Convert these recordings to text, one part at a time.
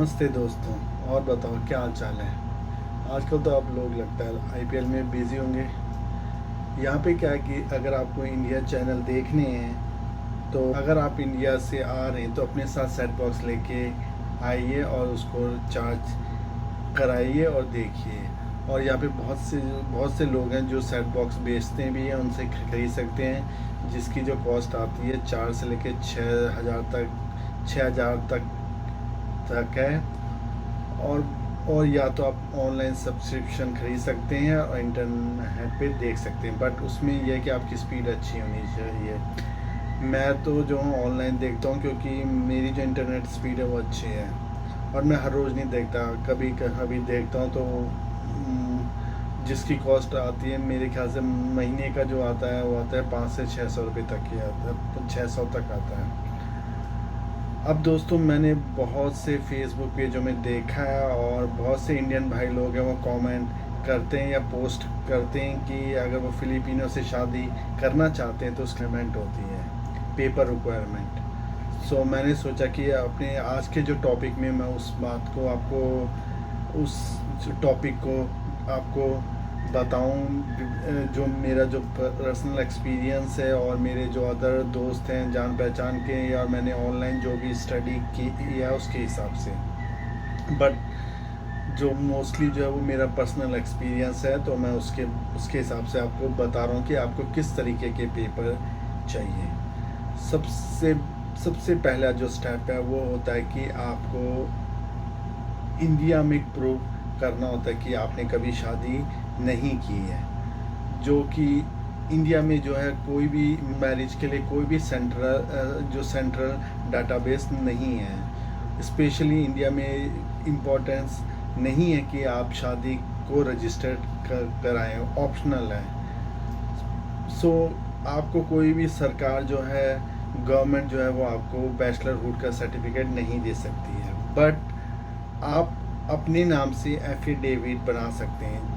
नमस्ते दोस्तों। और बताओ क्या हाल चाल है। आजकल तो आप लोग लगता है आईपीएल में बिजी होंगे। यहाँ पे क्या है कि अगर आपको इंडिया चैनल देखने हैं तो अगर आप इंडिया से आ रहे हैं तो अपने साथ सेट बॉक्स लेके आइए और उसको चार्ज कराइए और देखिए। और यहाँ पे बहुत से लोग हैं जो सेट बॉक्स बेचते भी हैं, उनसे खरीद सकते हैं, जिसकी जो कॉस्ट आती है 4 से लेके 6 हज़ार तक है। और और या तो आप ऑनलाइन सब्सक्रिप्शन खरीद सकते हैं और इंटरनेट पे देख सकते हैं, बट उसमें यह है कि आपकी स्पीड अच्छी होनी चाहिए। मैं तो जो हूँ ऑनलाइन देखता हूँ क्योंकि मेरी जो इंटरनेट स्पीड है वो अच्छी है। और मैं हर रोज़ नहीं देखता, कभी कभी देखता हूँ तो जिसकी कॉस्ट आती है मेरे ख्याल से महीने का जो आता है वो आता है 500 से 600 रुपये तक ही आता है, 600 तक आता है। अब दोस्तों मैंने बहुत से फेसबुक पेजों में देखा है और बहुत से इंडियन भाई लोग हैं वो कमेंट करते हैं या पोस्ट करते हैं कि अगर वो फिलिपिनो से शादी करना चाहते हैं तो उसकी रिक्वायरमेंट होती है, पेपर रिक्वायरमेंट। सो मैंने सोचा कि अपने आज के जो टॉपिक में मैं उस बात को आपको उस टॉपिक को आपको बताऊं, जो मेरा जो पर्सनल एक्सपीरियंस है और मेरे जो अदर दोस्त हैं जान पहचान के, या मैंने ऑनलाइन जो भी स्टडी की या उसके हिसाब से। बट जो मोस्टली जो है वो मेरा पर्सनल एक्सपीरियंस है, तो मैं उसके हिसाब से आपको बता रहा हूँ कि आपको किस तरीके के पेपर चाहिए। सबसे सबसे पहला जो स्टेप है वो होता है कि आपको इंडिया में प्रूव करना होता है कि आपने कभी शादी नहीं की है। जो कि इंडिया में जो है कोई भी मैरिज के लिए कोई भी सेंट्रल डाटाबेस नहीं है। स्पेशली इंडिया में इम्पोर्टेंस नहीं है कि आप शादी को रजिस्टर कराएं, ऑप्शनल है। सो आपको कोई भी सरकार जो है, गवर्नमेंट जो है वो आपको बैचलरहुड का सर्टिफिकेट नहीं दे सकती है, बट आप अपने नाम से एफिडेविट बना सकते हैं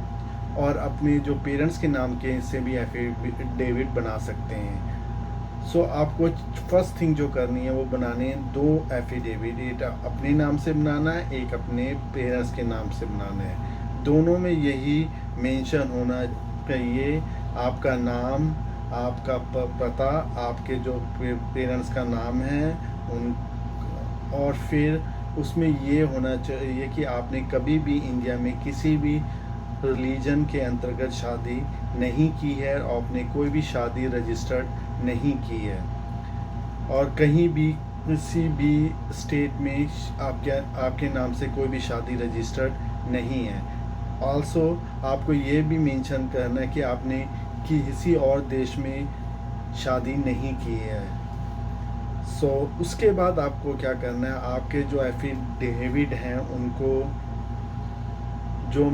और अपने जो पेरेंट्स के नाम के से भी एफिडेविट बना सकते हैं। सो आपको फर्स्ट थिंग जो करनी है वो बनाने हैं 2 एफिडेविट, एक अपने नाम से बनाना है, एक अपने पेरेंट्स के नाम से बनाना है। दोनों में यही मेंशन होना चाहिए, आपका नाम, आपका पता, आपके जो पेरेंट्स का नाम है उन, और फिर उसमें ये होना चाहिए कि आपने कभी भी इंडिया में किसी भी रिलीजन के अंतर्गत शादी नहीं की है और आपने कोई भी शादी रजिस्टर्ड नहीं की है, और कहीं भी किसी भी स्टेट में आपके नाम से कोई भी शादी रजिस्टर्ड नहीं है। ऑल्सो आपको ये भी मेंशन करना है कि आपने किसी और देश में शादी नहीं की है। सो उसके बाद आपको क्या करना है, आपके जो एफिडेविट हैं उनको जो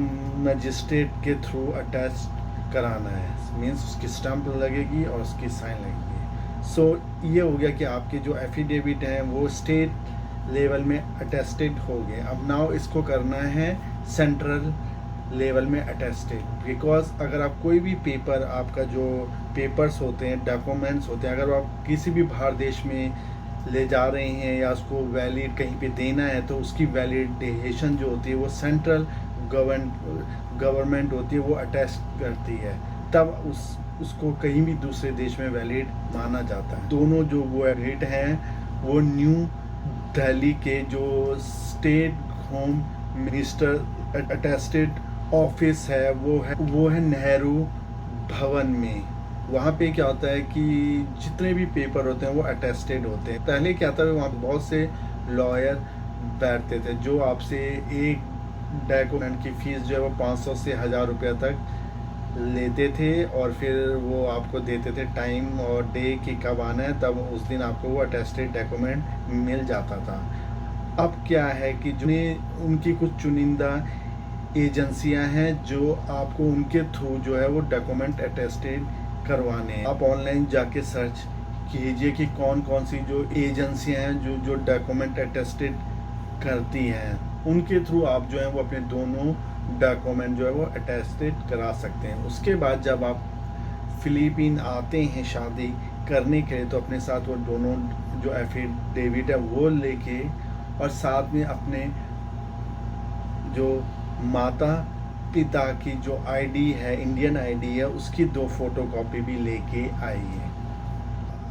मजिस्ट्रेट के थ्रू अटैच कराना है, मीन्स उसकी स्टैंप लगेगी और उसकी साइन लगेगी। सो ये हो गया कि आपके जो एफिडेविट हैं वो स्टेट लेवल में अटेस्टेड हो गए। अब नाउ इसको करना है सेंट्रल लेवल में अटेस्टेड, बिकॉज अगर आप कोई भी पेपर, आपका जो पेपर्स होते हैं, डॉक्यूमेंट्स होते हैं, अगर आप किसी भी बाहर देश में ले जा रहे हैं या उसको वैलिड कहीं पे देना है तो उसकी वैलिडेशन जो होती है वो सेंट्रल गवर्नमेंट होती है, वो अटेस्ट करती है, तब उसको कहीं भी दूसरे देश में वैलिड माना जाता है। दोनों जो वो रेट हैं वो न्यू दिल्ली के जो state home minister attested office है वो है नेहरू भवन में। वहाँ पे क्या होता है कि जितने भी पेपर होते हैं वो अटेस्टेड होते हैं। पहले क्या था, वहाँ बहुत से लॉयर बैठते थे जो आपसे एक डॉक्यूमेंट की फ़ीस जो है वो 500 से 1000 रुपया तक लेते थे, और फिर वो आपको देते थे टाइम और डे कि कब आना है, तब उस दिन आपको वो अटेस्टेड डॉक्यूमेंट मिल जाता था। अब क्या है कि जो उनकी कुछ चुनिंदा एजेंसियां हैं जो आपको उनके थ्रू जो है वो डॉक्यूमेंट अटेस्टेड करवाने हैं। आप ऑनलाइन जाके सर्च कीजिए कि कौन कौन सी जो एजेंसियां हैं जो डॉक्यूमेंट अटेस्टेड करती हैं, उनके थ्रू आप जो है वो अपने दोनों डॉक्यूमेंट जो है वो अटेस्टेड करा सकते हैं। उसके बाद जब आप फिलीपीन आते हैं शादी करने के लिए तो अपने साथ वो दोनों जो एफिडेविट है वो लेके और साथ में अपने जो माता पिता की जो आईडी है, इंडियन आईडी है, उसकी 2 फोटोकॉपी भी लेके आइए।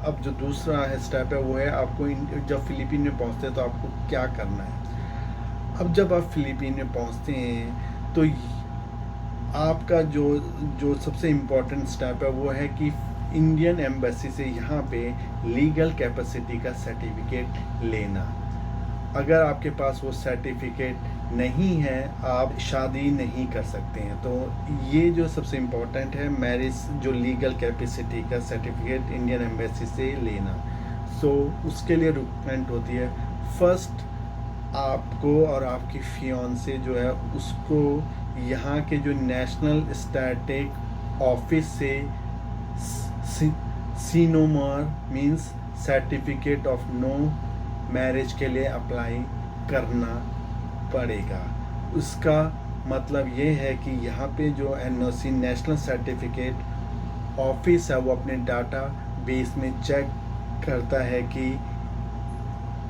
अब जो दूसरा है स्टेप है वो है आपको जब फिलीपीन में पहुंचते हैं तो आपको क्या करना है। अब जब आप फिलीपीन में पहुंचते हैं तो आपका जो जो सबसे इम्पोर्टेंट स्टेप है वो है कि इंडियन एम्बेसी से यहाँ पे लीगल कैपेसिटी का सर्टिफिकेट लेना। अगर आपके पास वो सर्टिफिकेट नहीं है आप शादी नहीं कर सकते हैं। तो ये जो सबसे इम्पोर्टेंट है, मैरिज जो लीगल कैपेसिटी का सर्टिफिकेट इंडियन एम्बेसी से लेना। सो उसके लिए रिक्वायरमेंट होती है, फर्स्ट आपको और आपकी फियांसे जो है उसको यहाँ के जो नेशनल स्टैटिक ऑफिस से CENOMAR means certificate of no marriage के लिए अप्लाई करना पड़ेगा। उसका मतलब ये है कि यहाँ पे जो एनओसी नेशनल सर्टिफिकेट ऑफिस है वो अपने डाटा बेस में चेक करता है कि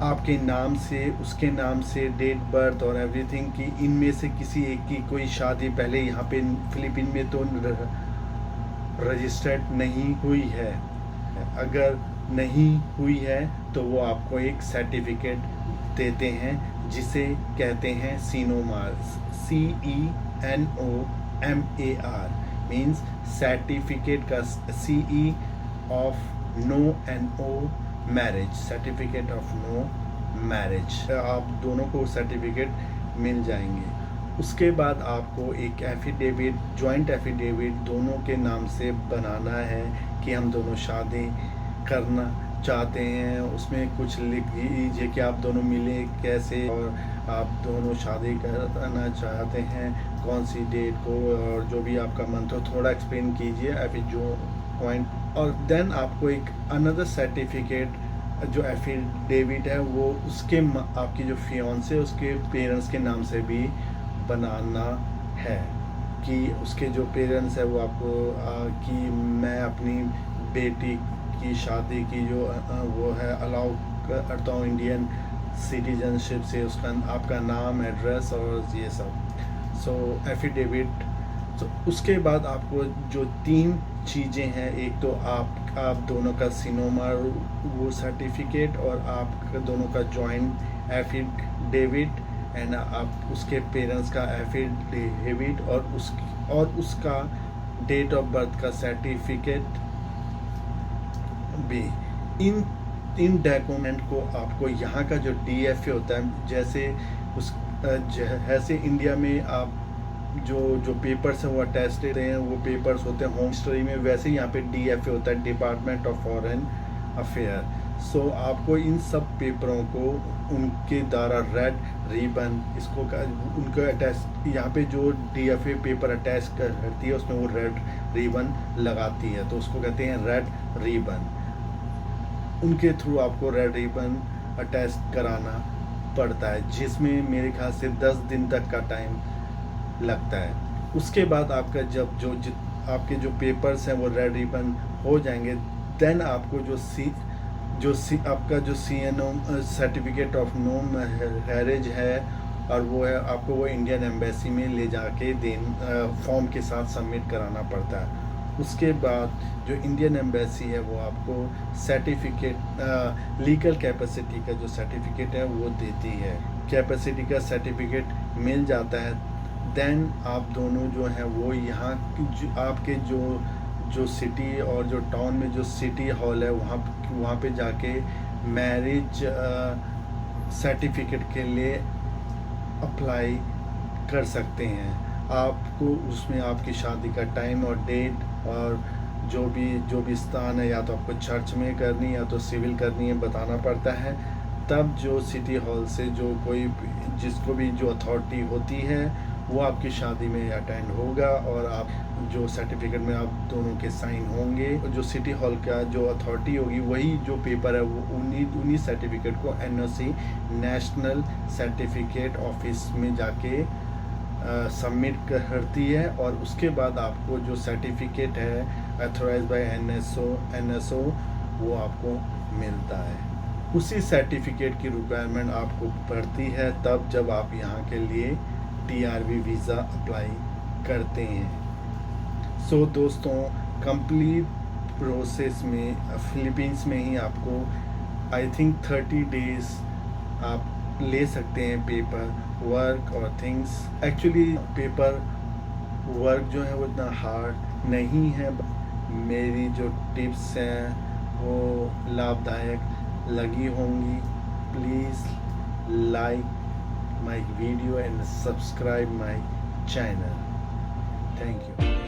आपके नाम से, उसके नाम से, डेट बर्थ और एवरीथिंग की इनमें से किसी एक की कोई शादी पहले यहाँ पे फिलीपीन में तो रजिस्टर्ड नहीं हुई है। अगर नहीं हुई है तो वो आपको एक सर्टिफिकेट देते हैं जिसे कहते हैं सीनोमार, CENOMAR मीन्स सर्टिफिकेट का CE of no and O marriage, certificate of no marriage. आप दोनों को सर्टिफिकेट मिल जाएंगे। उसके बाद आपको एक एफिडेविट, जॉइंट एफिडेविट दोनों के नाम से बनाना है कि हम दोनों शादी करना चाहते हैं। उसमें कुछ लिख दीजिए कि आप दोनों मिले कैसे और आप दोनों शादी करना चाहते हैं कौन सी डेट को, और जो भी आपका मंथ हो थोड़ा एक्सप्लेन कीजिए अभी जो पॉइंट। और देन आपको एक अनदर सर्टिफिकेट जो एफिडेविट है वो उसके आपकी जो फियांसे उसके पेरेंट्स के नाम से भी बनाना है कि उसके जो पेरेंट्स है वो आपको कि मैं अपनी बेटी की शादी की जो वो है अलाउ करता हूँ इंडियन सिटीजनशिप से, उसका आपका नाम, एड्रेस और ये सब। सो एफिडेविट। तो उसके बाद आपको जो 3 चीज़ें हैं, एक तो आप दोनों का सीनोमार वो सर्टिफिकेट और आप दोनों का जॉइंट एफिडेविट एंड आप उसके पेरेंट्स का एफिडेविट और उसका डेट ऑफ बर्थ का सर्टिफिकेट भी। इन डॉक्यूमेंट को आपको यहाँ का जो DFA होता है, जैसे इंडिया में आप जो पेपर्स हैं वो अटैच रहते हैं, वो पेपर्स होते हैं होम स्टडी में, वैसे यहाँ पे DFA होता है, डिपार्टमेंट ऑफ फॉरेन अफेयर। सो आपको इन सब पेपरों को उनके द्वारा रेड रिबन इसको उनको अटैच, यहाँ पे जो DFA पेपर अटैच करती है उसमें वो रेड रिबन लगाती है, तो उसको कहते हैं रेड रिबन। उनके थ्रू आपको रेड रिबन अटैच कराना पड़ता है, जिसमें मेरे ख्याल से 10 दिन तक का टाइम लगता है। उसके बाद आपका आपके जो पेपर्स हैं वो रेड रिबन हो जाएंगे, देन आपको आपका जो CNO certificate of no marriage है और वो है आपको वो इंडियन एम्बेसी में ले जाके फॉर्म के साथ सबमिट कराना पड़ता है। उसके बाद जो इंडियन एम्बेसी है वो आपको सर्टिफिकेट लीगल कैपेसिटी का जो सर्टिफिकेट है वो देती है। कैपेसिटी का सर्टिफिकेट मिल जाता है, देन आप दोनों जो हैं वो यहाँ आपके जो सिटी और जो टाउन में जो सिटी हॉल है वहाँ पे जाके मैरिज सर्टिफिकेट के लिए अप्लाई कर सकते हैं। आपको उसमें आपकी शादी का टाइम और डेट और जो भी स्थान है, या तो आपको चर्च में करनी है या तो सिविल करनी है, बताना पड़ता है। तब जो सिटी हॉल से जिसको भी जो अथॉरिटी होती है वो आपकी शादी में अटेंड होगा और आप जो सर्टिफिकेट में आप दोनों के साइन होंगे। जो सिटी हॉल का जो अथॉरिटी होगी वही जो पेपर है वो उन्हीं सर्टिफिकेट को NOC नेशनल सर्टिफिकेट ऑफिस में जाके सबमिट करती है, और उसके बाद आपको जो सर्टिफिकेट है अथोराइज बाय NSO वो आपको मिलता है। उसी सर्टिफिकेट की रिक्वायरमेंट आपको पड़ती है तब जब आप यहाँ के लिए TRV वीज़ा अप्लाई करते हैं। सो दोस्तों, कंप्लीट प्रोसेस में फिलीपींस में ही आपको आई थिंक 30 डेज़ आप ले सकते हैं पेपर वर्क और थिंग्स। एक्चुअली पेपर वर्क जो है वो इतना हार्ड नहीं है। मेरी जो टिप्स हैं वो लाभदायक लगी होंगी। Please like my video and subscribe my channel. Thank you.